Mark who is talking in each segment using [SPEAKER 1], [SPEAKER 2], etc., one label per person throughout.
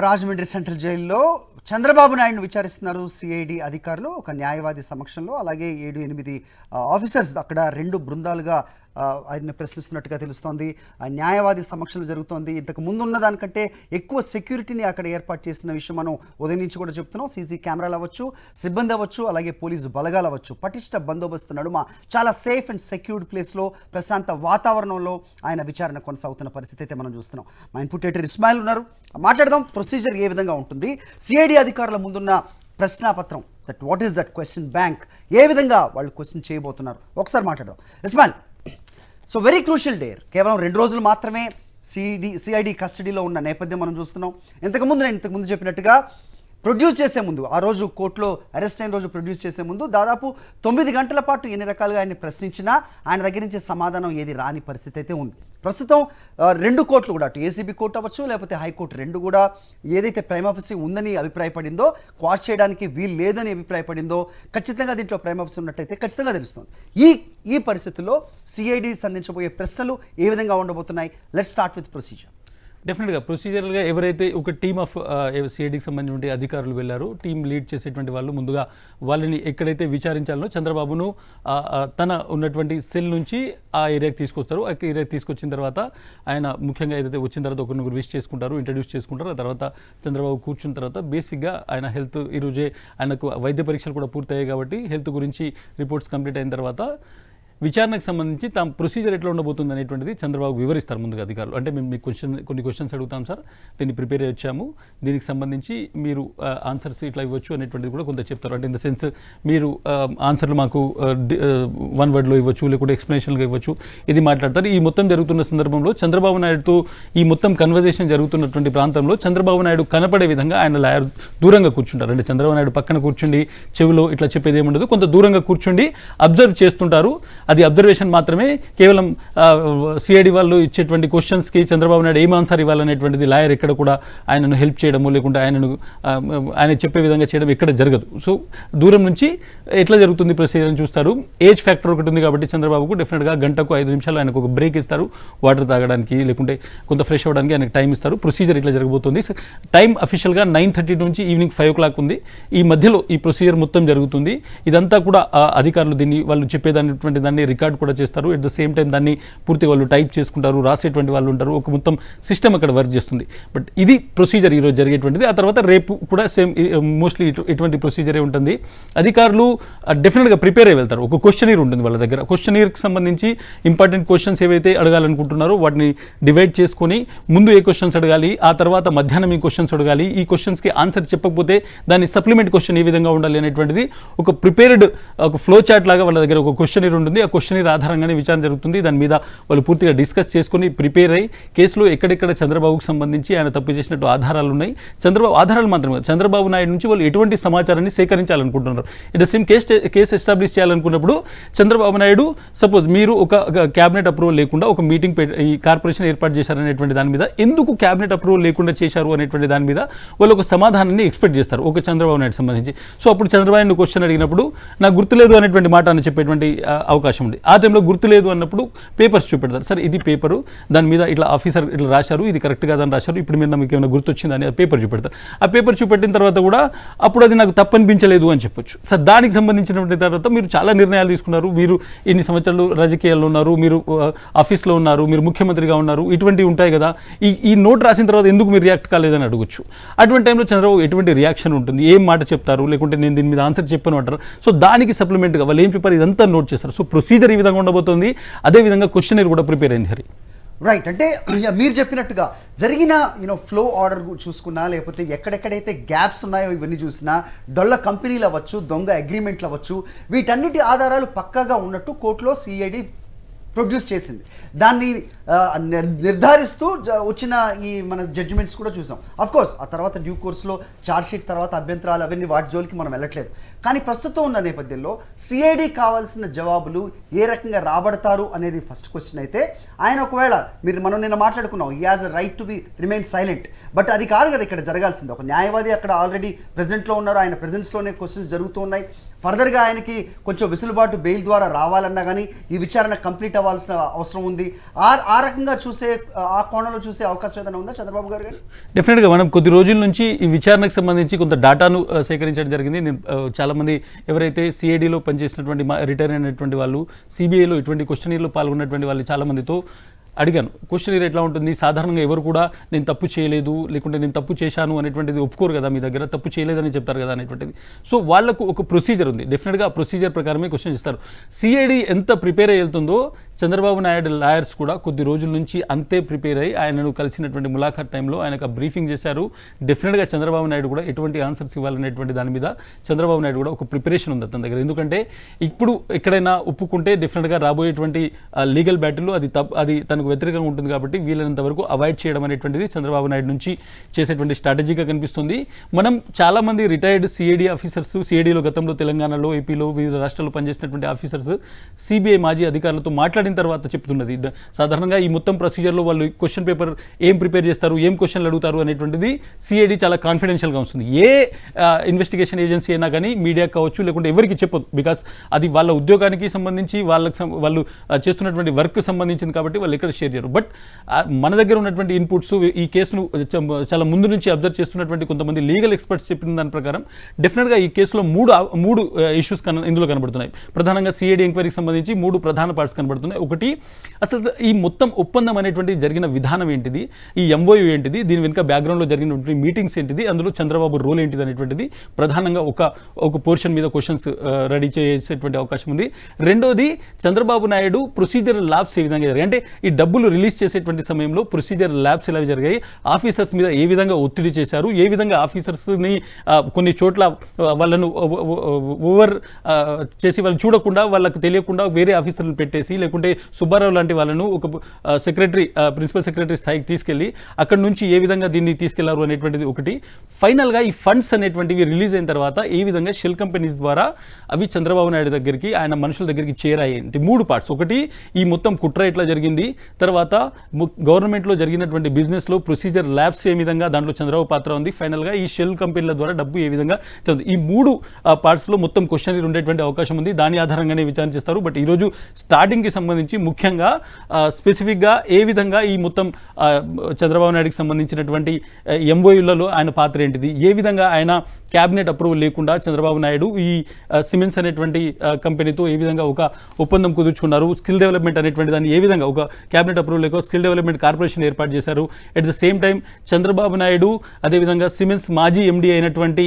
[SPEAKER 1] Rajahmundry central జైల్లో Chandrababu నాయుడును విచారిస్తున్నారు CID అధికారులు. ఒక న్యాయవాది సమక్షంలో అలాగే 7-8 ఆఫీసర్స్ అక్కడ 2 బృందాలుగా ఆయన్ని ప్రశ్నిస్తున్నట్టుగా తెలుస్తోంది. న్యాయవాది సమక్షంలో జరుగుతోంది. ఇంతకు ముందు ఉన్న దానికంటే ఎక్కువ సెక్యూరిటీని అక్కడ ఏర్పాటు చేసిన విషయం మనం ఉదయం నుంచి కూడా చెప్తున్నాం. సీసీ కెమెరాలు అవ్వచ్చు, సిబ్బంది అవ్వచ్చు, అలాగే పోలీసు బలగాలు అవ్వచ్చు, పటిష్ట బందోబస్తు నడుమ చాలా సేఫ్ అండ్ సెక్యూర్డ్ ప్లేస్లో ప్రశాంత వాతావరణంలో ఆయన విచారణ కొనసాగుతున్న పరిస్థితి అయితే మనం చూస్తున్నాం. మా ఇన్పుట్ ఎడిటర్ ఇస్మాయిల్ ఉన్నారు, మాట్లాడదాం. ప్రొసీజర్ ఏ విధంగా ఉంటుంది, సిఐడి అధికారుల ముందున్న ప్రశ్నాపత్రం, that what is that question bank, ఏ విధంగా వాళ్ళు క్వశ్చన్ చేయబోతున్నారు, ఒకసారి మాట్లాడదాం. Ismail, so very crucial day, కేవలం 2 రోజులు మాత్రమే సిఐడి కస్టడీలో ఉన్న నేపథ్యం మనం చూస్తున్నాం. నేను ఇంతకుముందు చెప్పినట్టుగా ప్రొడ్యూస్ చేసే ముందు, ఆ రోజు కోర్టులో అరెస్ట్ అయిన రోజు ప్రొడ్యూస్ చేసే ముందు దాదాపు 9 గంటల పాటు ఎన్ని రకాలుగా ఆయన్ని ప్రశ్నించినా ఆయన దగ్గర నుంచి సమాధానం ఏది రాని పరిస్థితి అయితే ఉంది. ప్రస్తుతం 2 కోర్టులు కూడా, అటు ఏసీబీ కోర్టు అవ్వచ్చు లేకపోతే హైకోర్టు, 2 కూడా ఏదైతే ప్రైమ్ ఆఫీసీ ఉందని అభిప్రాయపడిందో, క్వాష్ చేయడానికి వీలు లేదని అభిప్రాయపడిందో, ఖచ్చితంగా దీంట్లో ప్రైమ్ ఆఫీసీ ఉన్నట్టయితే ఖచ్చితంగా తెలుస్తుంది. ఈ పరిస్థితుల్లో సిఐడి సంధించబోయే ప్రశ్నలు ఏ విధంగా ఉండబోతున్నాయి? Let's start with procedure.
[SPEAKER 2] డెఫినెట్గా ప్రొసీజరల్గా ఎవరైతే ఒక టీమ్ ఆఫ్ సిఐడికి సంబంధించిన అధికారులు వెళ్ళారో, టీం లీడ్ చేసేటువంటి వాళ్ళు ముందుగా వాళ్ళని ఎక్కడైతే విచారించాలనో చంద్రబాబును తన ఉన్నటువంటి సెల్ నుంచి ఆ ఏరియాకి తీసుకొస్తారు. ఆ ఏరియాకి తీసుకొచ్చిన తర్వాత ఆయన ముఖ్యంగా ఏదైతే వచ్చిన తర్వాత ఒకరినొకరు విష్ చేసుకుంటారు, ఇంట్రడ్యూస్ చేసుకుంటారు. ఆ తర్వాత చంద్రబాబు కూర్చున్న తర్వాత బేసిక్గా ఆయన హెల్త్, ఈరోజే ఆయనకు వైద్య పరీక్షలు కూడా పూర్తయ్యాయి కాబట్టి హెల్త్ గురించి రిపోర్ట్స్ కంప్లీట్ అయిన తర్వాత విచారణకు సంబంధించి తమ ప్రొసీజర్ ఎట్లా ఉండబోతుంది అనేటువంటిది చంద్రబాబు వివరిస్తారు ముందుగా అధికారులు. అంటే మేము మీకు కొన్ని క్వశ్చన్స్ అడుగుతాం సార్, దీన్ని ప్రిపేర్ అయ్యి వచ్చాము, దీనికి సంబంధించి మీరు ఆన్సర్స్ ఇట్లా ఇవ్వచ్చు అనేటువంటిది కూడా కొంత చెప్తారు. అంటే ఇన్ ద సెన్స్ మీరు ఆన్సర్లు మాకు 1 వర్డ్లో ఇవ్వచ్చు, లేకుంటే ఎక్స్ప్లెనేషన్గా ఇవ్వచ్చు, ఇది మాట్లాడతారు. ఈ మొత్తం జరుగుతున్న సందర్భంలో చంద్రబాబు నాయుడుతో ఈ మొత్తం కన్వర్జేషన్ జరుగుతున్నటువంటి ప్రాంతంలో చంద్రబాబు నాయుడు కనపడే విధంగా ఆయన లాయర్ దూరంగా కూర్చుంటారు. అంటే చంద్రబాబు నాయుడు పక్కన కూర్చుండి చెవిలో ఇట్లా చెప్పేది ఏముండదు, కొంత దూరంగా కూర్చుండి అబ్జర్వ్ చేస్తుంటారు. అది అబ్జర్వేషన్ మాత్రమే. కేవలం సిఐడి వాళ్ళు ఇచ్చేటువంటి క్వశ్చన్స్కి చంద్రబాబు నాయుడు ఏం ఆన్సర్ ఇవ్వాలనేటువంటిది లాయర్ ఎక్కడ కూడా ఆయనను హెల్ప్ చేయడము, లేకుంటే ఆయన చెప్పే విధంగా చేయడం ఎక్కడ జరగదు. సో దూరం నుంచి ఎట్లా జరుగుతుంది ప్రొసీజర్ అని చూస్తారు. ఏజ్ ఫ్యాక్టర్ ఒకటి ఉంది కాబట్టి చంద్రబాబుకు డెఫినెట్గా గంటకు 5 నిమిషాలు ఆయనకు ఒక బ్రేక్ ఇస్తారు, వాటర్ తాగడానికి లేకుంటే కొంత ఫ్రెష్ అవ్వడానికి ఆయనకు టైం ఇస్తారు. ప్రొసీజర్ ఇట్లా జరగబోతుంది. టైం అఫీషియల్గా 9:30 నుంచి ఈవినింగ్ 5 o'clock ఉంది. ఈ మధ్యలో ఈ ప్రొసీజర్ మొత్తం జరుగుతుంది. ఇదంతా కూడా అధికారులు దీన్ని వాళ్ళు చెప్పేదాన్ని రికార్డ్ కూడా చేస్తారు. ఎట్ ద సేమ్ టైం దాన్ని పూర్తి వాళ్ళు టైప్ చేసుకుంటారు, రాసేటువంటి వాళ్ళు ఉంటారు. ఒక మొత్తం సిస్టమ్ అక్కడ వర్క్ చేస్తుంది. బట్ ఇది ప్రొసీజర్ ఈరోజు జరిగేటువంటిది. ఆ తర్వాత రేపు కూడా సేమ్ మోస్ట్లీ ఇటువంటి ప్రొసీజరే ఉంటుంది. అధికారులు డెఫినెట్గా ప్రిపేర్ అయ్యి వెళ్తారు. ఒక క్వశ్చనీర్ ఉంటుంది వాళ్ళ దగ్గర. క్వశ్చనీర్కి సంబంధించి ఇంపార్టెంట్ క్వశ్చన్స్ ఏవైతే అడగాలనుకుంటున్నారో వాటిని డివైడ్ చేసుకొని ముందు ఏ క్వశ్చన్స్ అడగాలి, ఆ తర్వాత మధ్యాహ్నం ఈ క్వశ్చన్స్ అడగాలి, ఈ క్వశ్చన్స్కి ఆన్సర్ చెప్పకపోతే దాన్ని సప్లిమెంట్ క్వశ్చన్ ఏ విధంగా ఉండాలి అనేటువంటిది ఒక ప్రిపేర్డ్ ఒక ఫ్లో చార్ట్ లాగా వాళ్ళ దగ్గర ఒక క్వశ్చనీర్ ఉంటుంది. ఆ క్వశ్చనీర్ ఆధారంగానే విచారణ జరుగుతుంది. దాని మీద వాళ్ళు పూర్తిగా డిస్కస్ చేసుకుని ప్రిపేర్ అయ్యి కేసులో ఎక్కడెక్కడ చంద్రబాబుకు సంబంధించి ఆయన తప్పు చేసినట్టు ఆధారాలు ఉన్నాయి, ఆధారాలు మాత్రమే చంద్రబాబు నాయుడు నుంచి వాళ్ళు ఎటువంటి సమాచారాన్ని సేకరించాలనుకుంటున్నారు. It the same case establish చేయాలనుకున్నప్పుడు చంద్రబాబు నాయుడు సపోజ్ మీరు ఒక క్యాబినెట్ అప్రూవల్ లేకుండా ఒక మీటింగ్ ఈ కార్పొరేషన్ ఏర్పాటు చేశారనేటువంటి దాని మీద, ఎందుకు క్యాబినెట్ అప్రూవల్ లేకుండా చేశారు అనేటువంటి దాని మీద వాళ్ళు ఒక సమాధానాన్ని ఎక్స్పెక్ట్ చేస్తారు ఒక చంద్రబాబు నాయుడు సంబంధించి. సో అప్పుడు చంద్రబాబు నాయుడు క్వశ్చన్ అడిగినప్పుడు నాకు గుర్తులేదు అనేటువంటి మాట అని చెప్పేటువంటి అవకాశం ఉంది. ఆ టైంలో గుర్తులేదు అన్నప్పుడు పేపర్స్ చూపెడతారు. సరే ఇది పేపరు, దాని మీద ఇట్లా ఆఫీసర్ ఇట్లా రాశారు, ఇది కరెక్ట్ కాదని రాశారు, ఇప్పుడు మీద మీకు ఏమైనా గుర్తొచ్చిందని ఆ పేపర్ చూపెడతారు. ఆ పేపర్ చూపెట్టిన తర్వాత కూడా అప్పుడు అది నాకు తప్పనిపించలేదు అని చెప్పొచ్చు. సార్ దానికి సంబంధించినటువంటి తర్వాత మీరు చాలా నిర్ణయాలు తీసుకున్నారు, మీరు ఇన్ని సంవత్సరాలు రాజకీయాల్లో ఉన్నారు, మీరు ఆఫీస్లో ఉన్నారు, మీరు ముఖ్యమంత్రిగా ఉన్నారు, ఇటువంటివి ఉంటాయి కదా, ఈ నోట్ రాసిన తర్వాత ఎందుకు మీరు రియాక్ట్ కాలేదని అడగచ్చు. అటువంటి టైంలో చంద్రబాబు ఎటువంటి రియాక్షన్ ఉంటుంది, ఏం మాట చెప్తారు, లేకుంటే నేను దీని మీద ఆన్సర్ చెప్పను అంటారు. సో దానికి సప్లిమెంట్గా వాళ్ళు ఏం చెప్పారు ఇదంతా నోట్ చేస్తారు. సో ప్రొసీజర్ ఈ విధంగా ఉండబోతుంది. అదేవిధంగా క్వశ్చనర్ కూడా ప్రిపేర్ అయింది హరి.
[SPEAKER 1] రైట్, అంటే మీరు చెప్పినట్టుగా జరిగిన ఫ్లో ఆర్డర్ చూసుకున్నా, లేకపోతే ఎక్కడెక్కడైతే గ్యాప్స్ ఉన్నాయో ఇవన్నీ చూసినా, డొల్ల కంపెనీలు అవ్వచ్చు, దొంగ అగ్రిమెంట్లు అవ్వచ్చు, వీటన్నిటి ఆధారాలు పక్కాగా ఉన్నట్టు కోర్టులో సిఐడి ప్రొడ్యూస్ చేసింది. దాన్ని నిర్ధారిస్తూ వచ్చిన ఈ మన జడ్జిమెంట్స్ కూడా చూసాం. అఫ్కోర్స్ ఆ తర్వాత డ్యూ కోర్సులో ఛార్జ్షీట్ తర్వాత అభ్యంతరాలు అవన్నీ వాటి జోలికి మనం వెళ్ళట్లేదు. కానీ ప్రస్తుతం ఉన్న నేపథ్యంలో సిఐడి కావాల్సిన జవాబులు ఏ రకంగా రాబడతారు అనేది ఫస్ట్ క్వశ్చన్ అయితే, ఆయన ఒకవేళ మనం నిన్న మాట్లాడుకున్నాం, he has a right to be remain silent, but అది కాదు కదా ఇక్కడ జరగాల్సింది. ఒక న్యాయవాది అక్కడ ఆల్రెడీ ప్రెజెంట్లో ఉన్నారు, ఆయన ప్రెజెన్స్లోనే క్వశ్చన్స్ జరుగుతూ ఉన్నాయి. ఫర్దర్గా ఆయనకి కొంచెం వెసులుబాటు బెయిల్ ద్వారా రావాలన్నా కానీ ఈ విచారణ కంప్లీట్ అవ్వాల్సిన అవసరం ఉంది. ఆ రకంగా చూసే, ఆ కోణంలో చూసే అవకాశం ఏదైనా ఉందా చంద్రబాబు గారు?
[SPEAKER 2] డెఫినెట్గా మనం కొద్ది రోజుల నుంచి ఈ విచారణకు సంబంధించి కొంత డాటాను సేకరించడం జరిగింది. నేను చాలామంది ఎవరైతే సిఐడిలో పనిచేసినటువంటి రిటైర్ అయినటువంటి వాళ్ళు, సిబిఐలో ఇటువంటి క్వశ్చనీర్లో పాల్గొన్నటువంటి వాళ్ళు చాలామందితో అడిగాను. క్వశ్చనీర్ ఎట్లా ఉంటుంది, సాధారణంగా ఎవరు కూడా నేను తప్పు చేయలేదు లేకుంటే నేను తప్పు చేశాను అనేటువంటిది ఒప్పుకోరు కదా, మీ దగ్గర తప్పు చేయలేదని చెప్తారు కదా అనేటువంటిది. సో వాళ్ళకు ఒక ప్రొసీజర్ ఉంది, డెఫినెట్గా ఆ ప్రొసీజర్ ప్రకారమే క్వశ్చన్ ఇస్తారు. సిఐడి ఎంత ప్రిపేర్ అయి వెళ్తుందో చంద్రబాబు నాయుడు లాయర్స్ కూడా కొద్ది రోజుల నుంచి అంతే ప్రిపేర్ అయ్యి ఆయనను కలిసినటువంటి ములాఖాత్ టైంలో ఆయనకు బ్రీఫింగ్ చేశారు. డెఫినెట్గా చంద్రబాబు నాయుడు కూడా ఎటువంటి ఆన్సర్స్ ఇవ్వాలనేటువంటి దాని మీద చంద్రబాబు నాయుడు కూడా ఒక ప్రిపరేషన్ ఉంది అతని దగ్గర. ఎందుకంటే ఇప్పుడు ఎక్కడైనా ఒప్పుకుంటే డెఫినెట్గా రాబోయేటువంటి లీగల్ బ్యాటిల్లో అది తనకు వ్యతిరేకంగా ఉంటుంది కాబట్టి వీలైనంత వరకు అవాయిడ్ చేయడం అనేటువంటిది చంద్రబాబు నాయుడు నుంచి చేసేటువంటి స్ట్రాటజీగా కనిపిస్తుంది. మనం చాలామంది రిటైర్డ్ సిఐడి ఆఫీసర్స్, సిఐడిలో గతంలో తెలంగాణలో, ఏపీలో, వివిధ రాష్ట్రాల్లో పనిచేసినటువంటి ఆఫీసర్స్ సిబిఐ మాజీ అధికారులతో మాట్లాడిన తర్వాత చెప్తున్నది. సాధారణంగా ఈ మొత్తం ప్రొసీజర్లో వాళ్ళు క్వశ్చన్ పేపర్ ఏం ప్రిపేర్ చేస్తారు, ఏం క్వశ్చన్లు అడుగుతారు అనేటువంటిది సిఐడి చాలా కాన్ఫిడెన్షియల్గా వస్తుంది. ఏ ఇన్వెస్టిగేషన్ ఏజెన్సీ అయినా కానీ మీడియా కావచ్చు లేకుంటే ఎవరికి చెప్పదు, బికాస్ అది వాళ్ళ ఉద్యోగానికి సంబంధించి వాళ్ళు చేస్తున్నటువంటి వర్క్ సంబంధించింది కాబట్టి వాళ్ళు ఎక్కడ షేర్ చేయరు. బట్ మన దగ్గర ఉన్నటువంటి ఇన్పుట్స్, ఈ కేసును చాలా ముందు నుంచి అబ్జర్వ్ చేస్తున్నటువంటి కొంతమంది లీగల్ ఎక్స్పర్ట్స్ చెప్పిన దాని ప్రకారం డెఫినెట్గా ఈ కేసులో మూడు ఇష్యూస్ ఇందులో కనబడుతున్నాయి. ప్రధానంగా సిఐడి ఎంక్వైరీకి సంబంధించి 3 ప్రధాన పార్ట్స్ కనబడుతున్నాయి. ఒకటి, అసలు ఈ మొత్తం ఒప్పందం అనేటువంటి జరిగిన విధానం ఏంటిది, ఈ ఎంఓయూ ఏంటిది, దీని వెనుక బ్యాక్గ్రౌండ్లో జరిగినటువంటి మీటింగ్స్ ఏంటిది, అందులో చంద్రబాబు రోల్ ఏంటిది అనేటువంటిది ప్రధానంగా ఒక పోర్షన్ మీద క్వశ్చన్స్ రెడీ చేసేటువంటి అవకాశం ఉంది. రెండోది, చంద్రబాబు నాయుడు ప్రొసీజర్ ల్యాబ్స్ ఏ విధంగా జరిగాయి, అంటే ఈ డబ్బులు రిలీజ్ చేసేటువంటి సమయంలో ప్రొసీజర్ ల్యాబ్స్ ఎలా జరిగాయి, ఆఫీసర్స్ మీద ఏ విధంగా ఒత్తిడి చేశారు, ఏ విధంగా ఆఫీసర్స్ని కొన్ని చోట్ల వాళ్ళను ఓవర్ చేసి వాళ్ళు చూడకుండా, వాళ్ళకి తెలియకుండా వేరే ఆఫీసర్లను పెట్టేసి, లేకుంటే సుబ్బారావు లాంటి వాళ్ళను ఒక ప్రిన్సిపల్ సెక్రటరీ స్థాయికి తీసుకెళ్లి అక్కడ నుంచి ఏ విధంగా దీన్ని తీసుకెళ్లారు అనేటువంటిది ఒకటి. ఫైనల్గా ఈ ఫండ్స్ అనేటువంటివి రిలీజ్ అయిన తర్వాత ఏ విధంగా షెల్ కంపెనీస్ ద్వారా అవి చంద్రబాబు నాయుడు దగ్గరికి, ఆయన మనుషుల దగ్గరికి చేరాయి. 3 పార్ట్స్. ఒకటి, ఈ మొత్తం కుట్ర ఎట్లా జరిగింది, తర్వాత గవర్నమెంట్లో జరిగినటువంటి బిజినెస్లో ప్రొసీజర్ ల్యాబ్స్ ఏ విధంగా దాంట్లో చంద్రబాబు పాత్ర ఉంది, ఫైనల్గా ఈ షెల్ కంపెనీల ద్వారా డబ్బు ఏ విధంగా, ఈ 3 పార్ట్స్లో మొత్తం క్వశ్చన్ ఉండేటువంటి అవకాశం ఉంది. దాని ఆధారంగానే విచారణ చేస్తారు. బట్ ఈరోజు స్టార్టింగ్కి సంబంధించి ముఖ్యంగా స్పెసిఫిక్గా ఏ విధంగా ఈ మొత్తం చంద్రబాబు నాయుడుకి సంబంధించినటువంటి ఎంఓయూలలో ఆయన పాత్ర ఏంటిది, ఏ విధంగా ఆయన క్యాబినెట్ అప్రూవల్ లేకుండా చంద్రబాబు నాయుడు ఈ సిమెన్స్ అనేటువంటి కంపెనీతో ఏ విధంగా ఒక ఒప్పందం కుదుర్చుకున్నారు, స్కిల్ డెవలప్మెంట్ అనేటువంటి దాన్ని ఏ విధంగా ఒక క్యాబినెట్ అప్రూవల్ లేక స్కిల్ డెవలప్మెంట్ కార్పొరేషన్ ఏర్పాటు చేశారు. At the same time Chandrababu Naidu అదేవిధంగా సిమెన్స్ మాజీ ఎండీ అయినటువంటి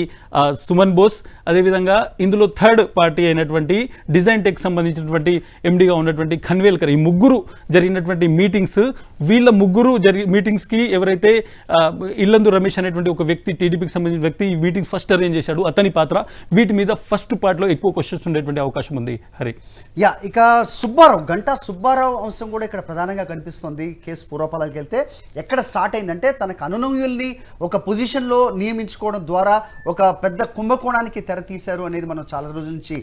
[SPEAKER 2] సుమన్ బోస్, అదేవిధంగా ఇందులో థర్డ్ పార్టీ అయినటువంటి డిజైన్ టెక్ సంబంధించినటువంటి ఎండీగా ఉన్నటువంటి ఖన్వేల్కర్, ఈ ముగ్గురు జరిగినటువంటి మీటింగ్స్, వీళ్ళ ముగ్గురు మీటింగ్స్కి ఎవరైతే ఇల్లందు రమేష్ అనేటువంటి ఒక వ్యక్తి, టీడీపీకి సంబంధించిన వ్యక్తి ఈ మీటింగ్ ఫస్ట్ అరేంజ్ చేశాడు, అతని పాత్ర, వీటి మీద ఫస్ట్ పార్ట్లో ఎక్కువ క్వశ్చన్స్ ఉండేటువంటి అవకాశం ఉంది. హరి
[SPEAKER 1] ఇక గంటా సుబ్బారావు అంశం కూడా ఇక్కడ ప్రధానంగా కనిపిస్తుంది. కేసు పూర్వపాలకు వెళ్తే ఎక్కడ స్టార్ట్ అయిందంటే తనకు అనునయుల్ని ఒక పొజిషన్లో నియమించుకోవడం ద్వారా ఒక పెద్ద కుంభకోణానికి తెర తీశారు అనేది మనం చాలా రోజుల నుంచి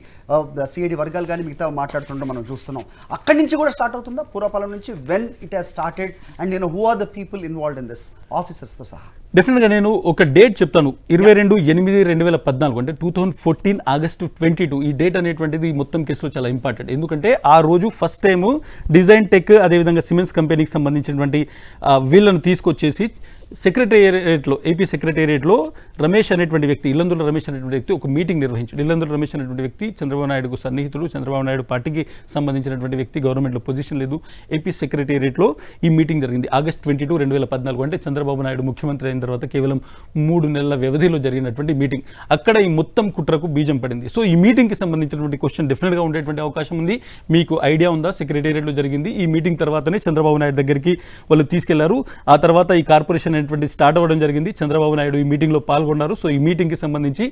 [SPEAKER 1] సిఐడి వర్గాలు కానీ మిగతా మాట్లాడుతుంటే మనం చూస్తున్నాం. అక్కడి నుంచి కూడా స్టార్ట్ అవుతుందా పూర్వపాలెం నుంచి, when it has started and who are the people involved in this, ఆఫీసర్స్తో సహా?
[SPEAKER 2] డెఫినెట్గా నేను ఒక డేట్ చెప్తాను. 22/8/2014, అంటే 2014 ఆగస్టు 22. ఈ డేట్ అనేటువంటిది మొత్తం కేసులో చాలా ఇంపార్టెంట్. ఎందుకంటే ఆ రోజు ఫస్ట్ టైము డిజైన్ టెక్ అదేవిధంగా సిమెన్స్ కంపెనీకి సంబంధించినటువంటి వీళ్ళను తీసుకొచ్చేసి సెక్రటేరియట్లో, ఏపీ సెక్రటేరియట్లో రమేష్ అనేటువంటి వ్యక్తి, ఇల్లందుల రమేష్ అనేటువంటి వ్యక్తి ఒక మీటింగ్ నిర్వహించాడు. ఇల్లందుల రమేష్ అనేటువంటి వ్యక్తి చంద్రబాబు నాయుడుకు సన్నిహితుడు, చంద్రబాబు నాయుడు పార్టీకి సంబంధించినటువంటి వ్యక్తి, గవర్నమెంట్లో పొజిషన్ లేదు. ఏపీ సెక్రటేరియట్లో ఈ మీటింగ్ జరిగింది ఆగస్ట్ 22, 2014. అంటే చంద్రబాబు నాయుడు ముఖ్యమంత్రి అయిన తర్వాత కేవలం 3 నెలల వ్యవధిలో జరిగినటువంటి మీటింగ్. అక్కడ ఈ మొత్తం కుట్రకు బీజం పడింది. సో ఈ మీటింగ్కి సంబంధించినటువంటి క్వశ్చన్ డెఫినెట్గా ఉండేటువంటి అవకాశం ఉంది. మీకు ఐడియా ఉందా? సెక్రటేరియట్లో జరిగింది. ఈ మీటింగ్ తర్వాతనే చంద్రబాబు నాయుడు దగ్గరికి వాళ్ళు తీసుకెళ్లారు. ఆ తర్వాత ఈ కార్పొరేషన్ అనేటువంటి స్టార్ట్ అవ్వడం జరిగింది. చంద్రబాబు నాయుడు ఈ మీటింగ్లో పాల్గొన్నారు. సో ఈ మీటింగ్కి సంబంధించి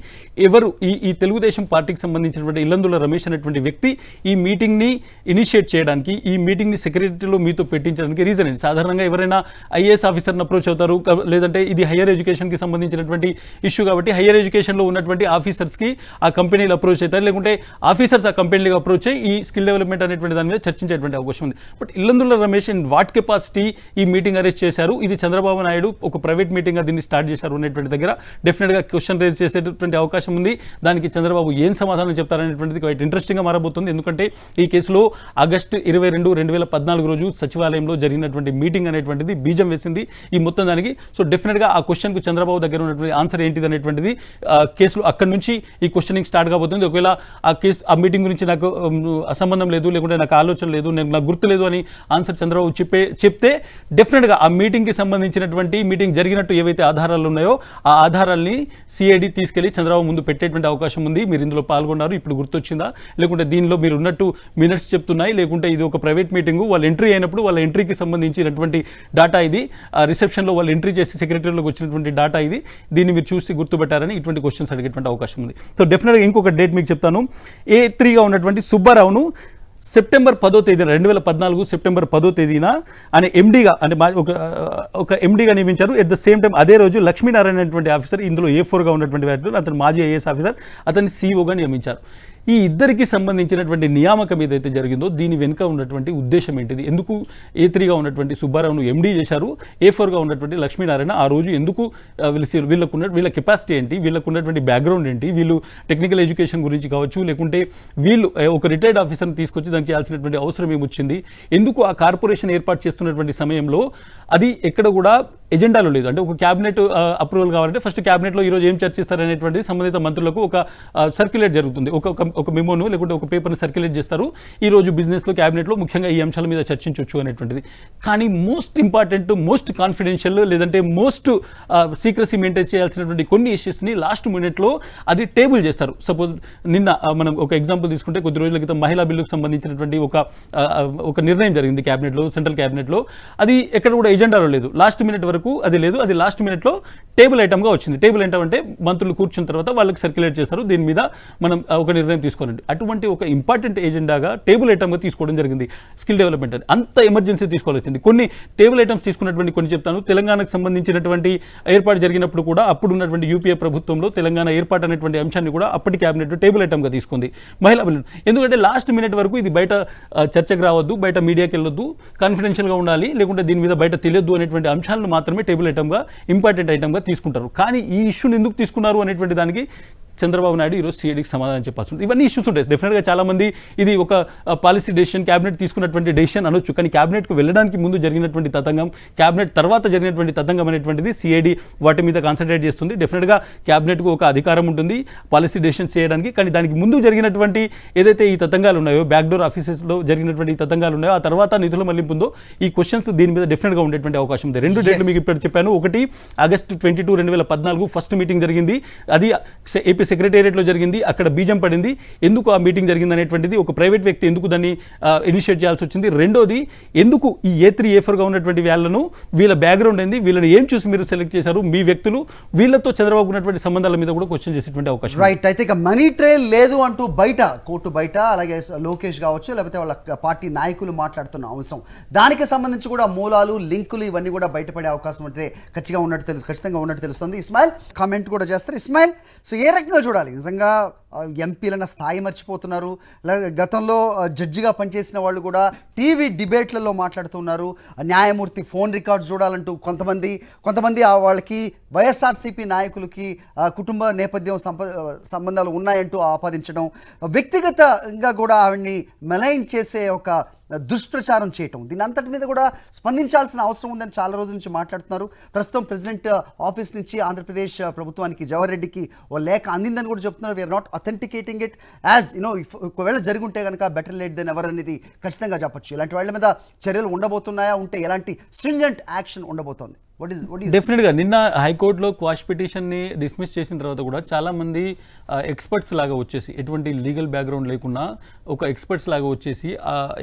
[SPEAKER 2] ఎవరు ఈ తెలుగుదేశం పార్టీకి సంబంధించినటువంటి ఇల్లందుల రమేష్ అనేటువంటి వ్యక్తి ఈ మీటింగ్ని ఇనిషియేట్ చేయడానికి, ఈ మీటింగ్ని సెక్రటరీలో మీతో పెట్టించడానికి రీజన్ ఏంటి? సాధారణంగా ఎవరైనా ఐఏఎస్ ఆఫీసర్ని అప్రోచ్ అవుతారు, లేదంటే ఇది హయ్యర్ ఎడ్యుకేషన్కి సంబంధించినటువంటి ఇష్యూ కాబట్టి హయ్యర్ ఎడ్యుకేషన్లో ఉన్నటువంటి ఆఫీసర్స్కి ఆ కంపెనీలు అప్రోచ్ అవుతారు, లేకుంటే ఆఫీసర్స్ ఆ కంపెనీలకు అప్రోచ్ అయ్యి ఈ స్కిల్ డెవలప్మెంట్ అనేటువంటి దాని మీద చర్చించేటువంటి అవకాశం ఉంది. But Illandula Ramesh in what capacity ఈ మీటింగ్ అరేంజ్ చేశారు? ఇది చంద్రబాబు నాయుడు ఒక ప్రైవేట్ మీటింగ్గా దీన్ని స్టార్ట్ చేశారు అనేటువంటి దగ్గర డెఫినెట్గా క్వశ్చన్ రేజ్ చేసేటటువంటి అవకాశం ఉంది. దానికి చంద్రబాబు ఏం సమాధానం చెప్తారనేటువంటిది క్వైట్ ఇంట్రెస్టింగ్గా మారబోతుంది. ఎందుకంటే ఈ కేసులో ఆగస్టు 22, 2014 రోజు సచివాలయంలో జరిగినటువంటి మీటింగ్ అనేటువంటిది బీజం వేసింది ఈ మొత్తం దానికి. సో డెఫినెట్గా ఆ క్వశ్చన్కు చంద్రబాబు దగ్గర ఉన్నటువంటి ఆన్సర్ ఏంటిది అనేటువంటిది కేసులో అక్కడి నుంచి ఈ క్వశ్చనింగ్ స్టార్ట్ కాబోతుంది. ఒకవేళ ఆ మీటింగ్ గురించి నాకు అసంబంధం లేదు, లేకుంటే నాకు ఆలోచన లేదు, నాకు గుర్తు లేదు అని ఆన్సర్ చంద్రబాబు చెప్తే డెఫినెట్గా ఆ మీటింగ్కి సంబంధించినటువంటి మీటింగ్ జరిగినట్టు ఏవైతే ఆధారాలు ఉన్నాయో ఆ ఆధారాల్ని సిఐడి తీసుకెళ్లి చంద్రబాబు ముందు పెట్టేటువంటి అవకాశం ఉంది. మీరు ఇందులో పాల్గొన్నారు, ఇప్పుడు గుర్తొచ్చిందా, లేకుంటే దీనిలో మీరు ఉన్నట్టు మినిట్స్ చెప్తున్నాయి, లేకుంటే ఇది ఒక ప్రైవేట్ మీటింగు, వాళ్ళు ఎంట్రీ అయినప్పుడు వాళ్ళ ఎంట్రీకి సంబంధించినటువంటి డాటా ఇది, రిసెప్షన్లో వాళ్ళు ఎంట్రీ చేసి సెక్రటరీలోకి వచ్చినటువంటి డాటా ఇది, దీన్ని మీరు చూసి గుర్తుపెట్టారని ఇటువంటి క్వశ్చన్స్ అడిగేటువంటి అవకాశం ఉంది. సో డెఫినెట్గా ఇంకొక డేట్ మీకు చెప్తాను. A3గా ఉన్నటువంటి సుబ్బారావును సెప్టెంబర్ 10వ తేదీన 2014 సెప్టెంబర్ 10వ తేదీన ఆయన ఎండీగా అంటే ఒక ఎండీగా నియమించారు. ఎట్ ద సేమ్ టైం అదే రోజు లక్ష్మీనారాయణ అనేటువంటి ఆఫీసర్, ఇందులో A4గా ఉన్నటువంటి వ్యక్తులు, అతను మాజీ ఐఏఎస్ ఆఫీసర్, అతన్ని సిఇఓగా నియమించారు. ఈ ఇద్దరికి సంబంధించినటువంటి నియామకం ఏదైతే జరిగిందో దీని వెనుక ఉన్నటువంటి ఉద్దేశం ఏంటిది, ఎందుకు A3గా ఉన్నటువంటి సుబ్బారావును ఎండీ చేశారు, A4గా ఉన్నటువంటి లక్ష్మీనారాయణ ఆ రోజు ఎందుకు వీళ్ళ కెపాసిటీ ఏంటి, వీళ్ళకు ఉన్నటువంటి బ్యాక్గ్రౌండ్ ఏంటి, వీళ్ళు టెక్నికల్ ఎడ్యుకేషన్ గురించి కావచ్చు, లేకుంటే వీళ్ళు ఒక రిటైర్డ్ ఆఫీసర్ని తీసుకొచ్చి దానికి చేయాల్సినటువంటి అవసరం ఏమొచ్చింది, ఎందుకు ఆ కార్పొరేషన్ ఏర్పాటు చేస్తున్నటువంటి సమయంలో అది ఎక్కడ కూడా ఎజెండాలో లేదు. అంటే ఒక క్యాబినెట్ అప్రూవల్ కావాలంటే ఫస్ట్ క్యాబినెట్లో ఈరోజు ఏం చర్చిస్తారనేటువంటి సంబంధిత మంత్రులకు ఒక సర్క్యులేట్ జరుగుతుంది, ఒక మెమోను లేకుంటే ఒక పేపర్ని సర్క్యులేట్ చేస్తారు, ఈరోజు బిజినెస్లో క్యాబినెట్లో ముఖ్యంగా ఈ అంశాల మీద చర్చించవచ్చు అనేటువంటిది. కానీ మోస్ట్ ఇంపార్టెంట్, మోస్ట్ కాన్ఫిడెన్షియల్, లేదంటే మోస్ట్ సీక్రసీ మెయింటైన్ చేయాల్సినటువంటి కొన్ని ఇష్యూస్ని లాస్ట్ మినిట్లో అది టేబుల్ చేస్తారు. సపోజ్ నిన్న మనం ఒక ఎగ్జాంపుల్ తీసుకుంటే కొద్ది రోజుల క్రితం మహిళా బిల్లుకు సంబంధించినటువంటి ఒక నిర్ణయం జరిగింది క్యాబినెట్లో, సెంట్రల్ క్యాబినెట్లో. అది ఎక్కడ కూడా ఎజెండాలో లేదు, లాస్ట్ మినిట్ వరకు అది లేదు, అది లాస్ట్ మినిట్లో టేబుల్ ఐటమ్గా వచ్చింది. టేబుల్ ఐటమ్ అంటే మంత్రులు కూర్చున్న తర్వాత వాళ్ళకి సర్క్యులేట్ చేస్తారు, దీని మీద మనం ఒక నిర్ణయం తీసుకోవాలండి. అటువంటి ఒక ఇంపార్టెంట్ ఎజెండాగా టేబుల్ ఐటమ్గా తీసుకోవడం జరిగింది స్కిల్ డెవలప్మెంట్ అని. అంత ఎమర్జెన్సీ తీసుకోవాల్సి వచ్చింది. కొన్ని టేబుల్ ఐటమ్స్ తీసుకున్నటువంటి కొన్ని చెప్తాను. తెలంగాణకు సంబంధించినటువంటి ఏర్పాటు జరిగినప్పుడు కూడా అప్పుడు ఉన్నటువంటి యూపీఏ ప్రభుత్వంలో తెలంగాణ ఏర్పాటు అనేటువంటి అంశాన్ని కూడా అప్పటి క్యాబినెట్ టేబుల్ ఐటమ్గా తీసుకుంది మహిళా బిల్లు. ఎందుకంటే లాస్ట్ మినిట్ వరకు ఇది బయట చర్చకు రావద్దు, బయట మీడియాకి వెళ్ళొద్దు, కాన్ఫిడెన్షియల్గా ఉండాలి, లేకుంటే దీని మీద బయట తెలియద్దు అనేటువంటి అంశాలను మాత్రమే టేబుల్ ఐటమ్గా, ఇంపార్టెంట్ ఐటమ్గా తీసుకుంటారు. కానీ ఈ ఇష్యూని ఎందుకు తీసుకున్నారు అనేటువంటి దానికి చంద్రబాబు నాయుడు ఈరోజు సిఐడికి సమాధానం చెప్పాల్సి ఉంటుంది. ఇవన్నీ ఇష్యూస్ ఉంటాయి డెఫినెట్గా. చాలామంది ఇది ఒక పాలసీ డెసిషన్, క్యాబినెట్ తీసుకున్నటువంటి డెసిషన్ అనొచ్చు, కానీ క్యాబినెట్కు వెళ్ళడానికి ముందు జరిగినటువంటి తతంగం, క్యాబినెట్ తర్వాత జరిగినటువంటి తతంగం అనేటువంటిది సిఐడి వాటి మీద కాన్సన్ట్రేట్ చేస్తుంది. డెఫినెట్గా క్యాబినెట్కు ఒక అధికారం ఉంటుంది పాలసీ డెసిషన్స్ చేయడానికి, కానీ దానికి ముందు జరిగినటువంటి ఏదైతే ఈ తతంగాలు ఉన్నాయో, బ్యాక్డోర్ ఆఫీసెస్లో జరిగినటువంటి ఈ తతంగాలు ఉన్నాయో, ఆ తర్వాత నిధుల మళ్లింపు ఉందో, ఈ క్వశ్చన్స్ దీని మీద డెఫినెట్గా ఉండేటువంటి అవకాశం ఉంది. రెండు డేట్లు మీకు ఇప్పుడు చెప్పాను. ఒకటి ఆగస్టు 22, 2014 ఫస్ట్ మీటింగ్ జరిగింది, అది ఏపీ సెక్రటేరియట్లో జరిగింది, అక్కడ బీజం పడింది. ఎందుకు ఆ మీటింగ్ జరిగింది అనేటువంటిది, ఒక ప్రైవేట్ వ్యక్తి ఎందుకు దాన్ని ఇనిషియేట్ చేయాల్సి వచ్చింది, రెండోది ఎందుకు ఈ A3, A4గా ఉన్నటువంటి వాళ్ళను, వీళ్ళ బ్యాక్గ్రౌండ్ ఏంది, వీళ్ళని ఏం చూసి మీరు సెలెక్ట్ చేశారు, మీ వ్యక్తులు, వీళ్ళతో చంద్రబాబు ఉన్నటువంటి సంబంధాల మీద కూడా క్వశ్చన్ చేసేటువంటి అవకాశం.
[SPEAKER 1] రైట్. అయితే ఇక మనీ ట్రైల్ లేదు అంటూ బయట కోర్టు బయట, అలాగే లోకేష్ కావచ్చు, లేకపోతే వాళ్ళ పార్టీ నాయకులు మాట్లాడుతున్న అంశం, దానికి సంబంధించి కూడా మూలాలు, లింకులు ఇవన్నీ కూడా బయటపడే అవకాశం అయితే ఖచ్చితంగా ఉన్నట్టు తెలుస్తుంది. ఇస్మాయిల్ కామెంట్ కూడా చేస్తారు. ఇస్మాయిల్, సో ఏ రకంగా చూడాలి? నిజంగా ఎంపీలన్న స్థాయి మర్చిపోతున్నారు. గతంలో జడ్జిగా పనిచేసిన వాళ్ళు కూడా టీవీ డిబేట్లలో మాట్లాడుతున్నారు. న్యాయమూర్తి ఫోన్ రికార్డ్స్ చూడాలంటూ కొంతమంది వాళ్ళకి వైఎస్ఆర్సీపీ నాయకులకి కుటుంబ నేపథ్యం సంబంధాలు ఉన్నాయంటూ ఆపాదించడం, వ్యక్తిగతంగా కూడా ఆవిడ్ని మెలైన్ చేసే ఒక దుష్ప్రచారం చేయటం, దీని అంతటి మీద కూడా స్పందించాల్సిన అవసరం ఉందని చాలా రోజుల నుంచి మాట్లాడుతున్నారు. ప్రస్తుతం ప్రెసిడెంట్ ఆఫీస్ నుంచి ఆంధ్రప్రదేశ్ ప్రభుత్వానికి జవహర్ రెడ్డికి ఓ లేఖ అందిందని కూడా చెప్తున్నారు. వీఆర్ నాట్ అథెంటికేటింగ్ ఇట్ యాజ్ ఒకవేళ జరుగుంటే కనుక బెటర్ లేట్ దెన్ ఎవర్ అనేది ఖచ్చితంగా చెప్పచ్చు. ఇలాంటి వాళ్ళ మీద చర్యలు ఉండబోతున్నాయా, ఉంటే ఎలాంటి స్ట్రింజెంట్ యాక్షన్ ఉండబోతోంది?
[SPEAKER 2] డెఫినెట్గా నిన్న హైకోర్టులో క్వాష్ పిటిషన్ని డిస్మిస్ చేసిన తర్వాత కూడా చాలామంది ఎక్స్పర్ట్స్ లాగా వచ్చేసి, ఎటువంటి లీగల్ బ్యాక్గ్రౌండ్ లేకుండా ఒక ఎక్స్పర్ట్స్ లాగా వచ్చేసి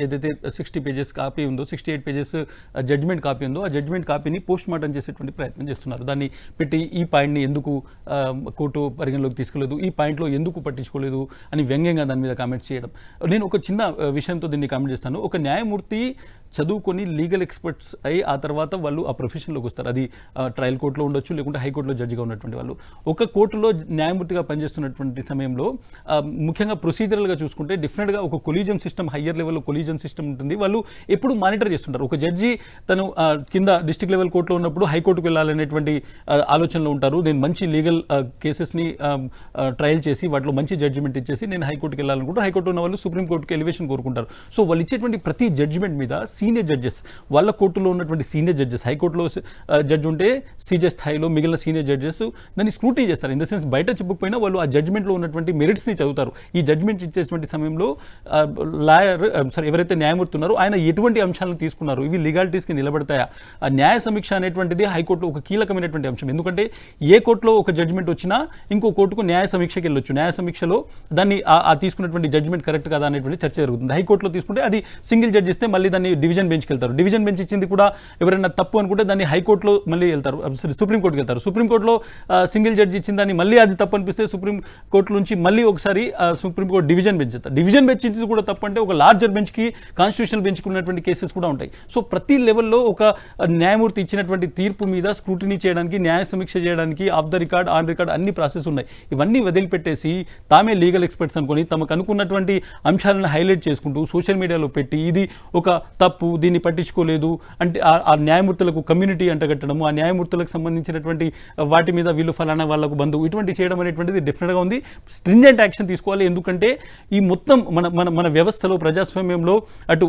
[SPEAKER 2] ఏదైతే 60 పేజెస్ కాపీ ఉందో, 68 పేజెస్ జడ్జ్మెంట్ కాపీ ఉందో, ఆ జడ్జ్మెంట్ కాపీని పోస్ట్ మార్టం చేసేటువంటి ప్రయత్నం చేస్తున్నారు. దాన్ని పెట్టి ఈ పాయింట్ని ఎందుకు కోర్టు పరిగణలోకి తీసుకోలేదు, ఈ పాయింట్లో ఎందుకు పట్టించుకోలేదు అని వ్యంగ్యంగా దాని మీద కామెంట్ చేయడం. నేను ఒక చిన్న విషయంతో దీన్ని కామెంట్ చేస్తాను. ఒక న్యాయమూర్తి చదువుకొని లీగల్ ఎక్స్పర్ట్స్ అయి ఆ తర్వాత వాళ్ళు ఆ ప్రొఫెషన్లోకి వస్తారు. అది ట్రయల్ కోర్టులో ఉండొచ్చు, లేకుంటే హైకోర్టులో జడ్జిగా ఉన్నటువంటి వాళ్ళు. ఒక కోర్టులో న్యాయమూర్తిగా పనిచేస్తున్నటువంటి సమయంలో ముఖ్యంగా ప్రొసీజరల్గా చూసుకుంటే డెఫినెట్గా ఒక కొలీజియం సిస్టమ్, హయ్యర్ లెవెల్లో కొలీజియం సిస్టమ్ ఉంటుంది. వాళ్ళు ఎప్పుడు మానిటర్ చేస్తుంటారు. ఒక జడ్జి తను కింద డిస్ట్రిక్ట్ లెవెల్ కోర్టులో ఉన్నప్పుడు హైకోర్టుకు వెళ్ళాలనేటువంటి ఆలోచనలో ఉంటారు. నేను మంచి లీగల్ కేసెస్ని ట్రయల్ చేసి వాటిలో మంచి జడ్జిమెంట్ ఇచ్చేసి నేను హైకోర్టుకి వెళ్ళాలనుకుంటారు. హైకోర్టు ఉన్న వాళ్ళు సుప్రీంకోర్టుకి ఎలివేషన్ కోరుకుంటారు. సో వాళ్ళు ఇచ్చేటువంటి ప్రతి జడ్జిమెంట్ మీద సీనియర్ జడ్జెస్, వాళ్ళ కోర్టులో ఉన్నటువంటి సీనియర్ జడ్జెస్, హైకోర్టులో జడ్జి ఉంటే సీజే స్థాయిలో మిగిలిన సీనియర్ జడ్జెస్ దాన్ని స్క్రూటినీ చేస్తారు. ఇన్ ద సెన్స్ బయట చెప్పకపోయినా వాళ్ళు ఆ జడ్జిమెంట్లో ఉన్నటువంటి మెరిట్స్ని చదువుతారు. ఈ జడ్జిమెంట్ ఇచ్చేటువంటి సమయంలో ఎవరైతే న్యాయమూర్తి ఉన్నారో ఆయన ఎటువంటి అంశాలను తీసుకున్నారు, ఇవి లీగాలిటీస్కి నిలబడతాయా, ఆ న్యాయ సమీక్ష అనేటువంటిది హైకోర్టులో ఒక కీలకమైనటువంటి అంశం. ఎందుకంటే ఏ కోర్టులో ఒక జడ్జిమెంట్ వచ్చినా ఇంకో కోర్టుకు న్యాయ సమీక్షకి వెళ్ళొచ్చు. న్యాయ సమీక్షలో దాన్ని ఆ తీసుకున్నటువంటి జడ్జిమెంట్ కరెక్ట్ కదా అనేటువంటి చర్చ జరుగుతుంది. హైకోర్టులో తీసుకుంటే అది సింగిల్ జడ్జి ఇస్తే మళ్ళీ దాన్ని డివిజన్ బెంచ్కి వెళ్తారు. డివిజన్ బెంచ్ ఇచ్చింది కూడా ఎవరైనా తప్పు అనుకుంటే దాన్ని హైకోర్టులో మళ్ళీ వెళ్తారు, సుప్రీంకోర్టుకి వెళ్తారు. సుప్రీంకోర్టులో సింగిల్ జడ్జి ఇచ్చిన దాన్ని మళ్ళీ అది తప్పు అనిపిస్తే సుప్రీంకోర్టు నుంచి మళ్ళీ ఒకసారి సుప్రీంకోర్టు డివిజన్ బెంచ్ ఇస్తారు. డివిజన్ బెంచ్ ఇచ్చింది కూడా తప్పు అంటే ఒక లార్జర్ బెంచ్కి, కాన్స్టిట్యూషనల్ బెంచ్కి ఉన్నటువంటి కేసెస్ కూడా ఉంటాయి. సో ప్రతి లెవెల్లో ఒక న్యాయమూర్తి ఇచ్చినటువంటి తీర్పు మీద స్క్రూటినీ చేయడానికి, న్యాయ సమీక్ష చేయడానికి of the record, on record అన్ని ప్రాసెస్ ఉన్నాయి. ఇవన్నీ వదిలిపెట్టేసి తామే లీగల్ ఎక్స్పర్ట్స్ అనుకొని తమకు అనుకున్నటువంటి అంశాలను హైలైట్ చేసుకుంటూ సోషల్ మీడియాలో పెట్టి ఇది ఒక తప్పు, దీన్ని పట్టించుకోలేదు అంటే ఆ న్యాయమూర్తులకు కమ్యూనిటీ అంటగట్టడము, ఆ న్యాయమూర్తులకు సంబంధించినటువంటి వాటి మీద వీళ్ళు ఫలానా వాళ్ళకు బంధువు, ఇటువంటి చేయడం అనేటువంటిది డెఫినెట్గా ఉంది. స్ట్రింజెంట్ యాక్షన్ తీసుకోవాలి. ఎందుకంటే ఈ మొత్తం మన వ్యవస్థలో, ప్రజాస్వామ్యంలో అటు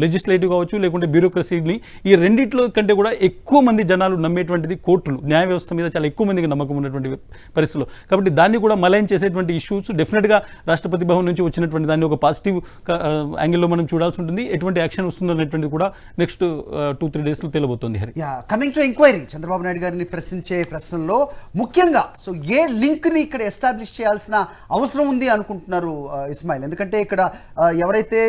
[SPEAKER 2] లెజిస్లేటివ్ కావచ్చు లేకుంటే బ్యూరోక్రసీని, ఈ రెండిట్లో కంటే కూడా ఎక్కువ మంది జనాలు నమ్మేటువంటిది కోర్టులు, న్యాయ వ్యవస్థ మీద చాలా ఎక్కువ మందికి నమ్మకం ఉన్నటువంటి పరిస్థితులు. కాబట్టి దాన్ని కూడా మలైన్ చేసేటువంటి ఇష్యూస్ డెఫినెట్గా రాష్ట్రపతి భవన్ నుంచి వచ్చినటువంటి దాన్ని ఒక పాజిటివ్ యాంగిల్లో మనం చూడాల్సి ఉంటుంది. ఎటువంటి యాక్షన్ వస్తుందో అనేటువంటిది కూడా నెక్స్ట్ 2-3 డేస్లో తెలియబోతుంది. Hari,
[SPEAKER 1] coming to enquiry, Chandrababu Naidu గారిని ప్రశ్నించే ప్రశ్నలో ముఖ్యంగా సో ఏ లింక్ని ఇక్కడ ఎస్టాబ్లిష్ చేయాల్సిన అవసరం ఉంది అనుకుంటున్నారు ఇస్మాయిల్? ఎందుకంటే ఇక్కడ ఎవరైతే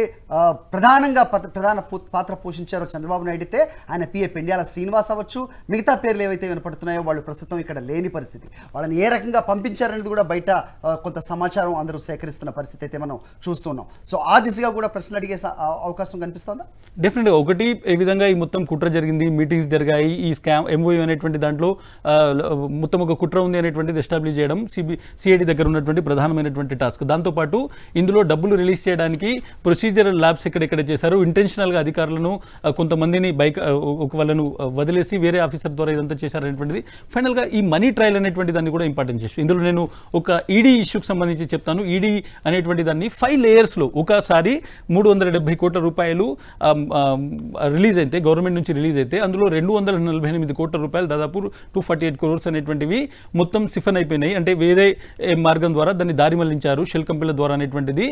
[SPEAKER 1] ప్రధానంగా ప్రధాన పాత్ర పోషించారో చంద్రబాబు నాయుడు అయితే ఆయన పిఏ పెండ్యాల శ్రీనివాస్ అవ్వచ్చు, మిగతా పేర్లు ఏవైతే వినపడుతున్నాయో వాళ్ళు ప్రస్తుతం ఇక్కడ లేని పరిస్థితి. వాళ్ళని ఏ రకంగా పంపించారనేది కూడా బయట కొంత సమాచారం అందరూ సేకరిస్తున్న పరిస్థితి అయితే మనం చూస్తున్నాం. సో ఆ దిశగా కూడా ప్రశ్నలు అడిగే అవకాశం కనిపిస్తుందా?
[SPEAKER 2] డెఫినెట్గా. ఒకటి, ఏ విధంగా ఈ మొత్తం కుట్ర జరిగింది, మీటింగ్స్ జరిగాయి, ఈ స్కామ్ ఎంఓయూ అనేటువంటి దాంట్లో మొత్తం ఒక కుట్ర ఉంది అనేటువంటిది ఎస్టాబ్లిష్ చేయడం సిఐడి దగ్గర ఉన్నటువంటి ప్రధానమైనటువంటి టాస్క్. దాంతోపాటు ఇందులో డబ్బులు రిలీజ్ చేయడానికి ప్రొసీజరల్ ల్యాబ్స్ ఎక్కడెక్కడ చేశారు, ఇంటెన్షనల్గా అధికారులను కొంతమందిని వాళ్ళను వదిలేసి వేరే ఆఫీసర్ ద్వారా ఇదంతా చేశారనేటువంటిది. ఫైనల్గా ఈ మనీ ట్రయల్ అనేటువంటి దాన్ని కూడా ఇంపార్టెంట్ ఇష్యూ. ఇందులో నేను ఒక ఈడీ ఇష్యూకి సంబంధించి చెప్తాను. ఈడీ అనేటువంటి దాన్ని 5 లేయర్స్లో ఒకసారి 370 కోట్ల రూపాయలు రిలీజ్ అయితే, గవర్నమెంట్ నుంచి రిలీజ్ అయితే అందులో 248 కోట్ల రూపాయలు, దాదాపు 248 crores అనేటువంటివి మొత్తం సిఫన్ అయిపోయినాయి. అంటే వేరే మార్గం ద్వారా దాన్ని దారి మళ్లించారు, షెల్ కంపెనీల ద్వారా అనేటువంటిది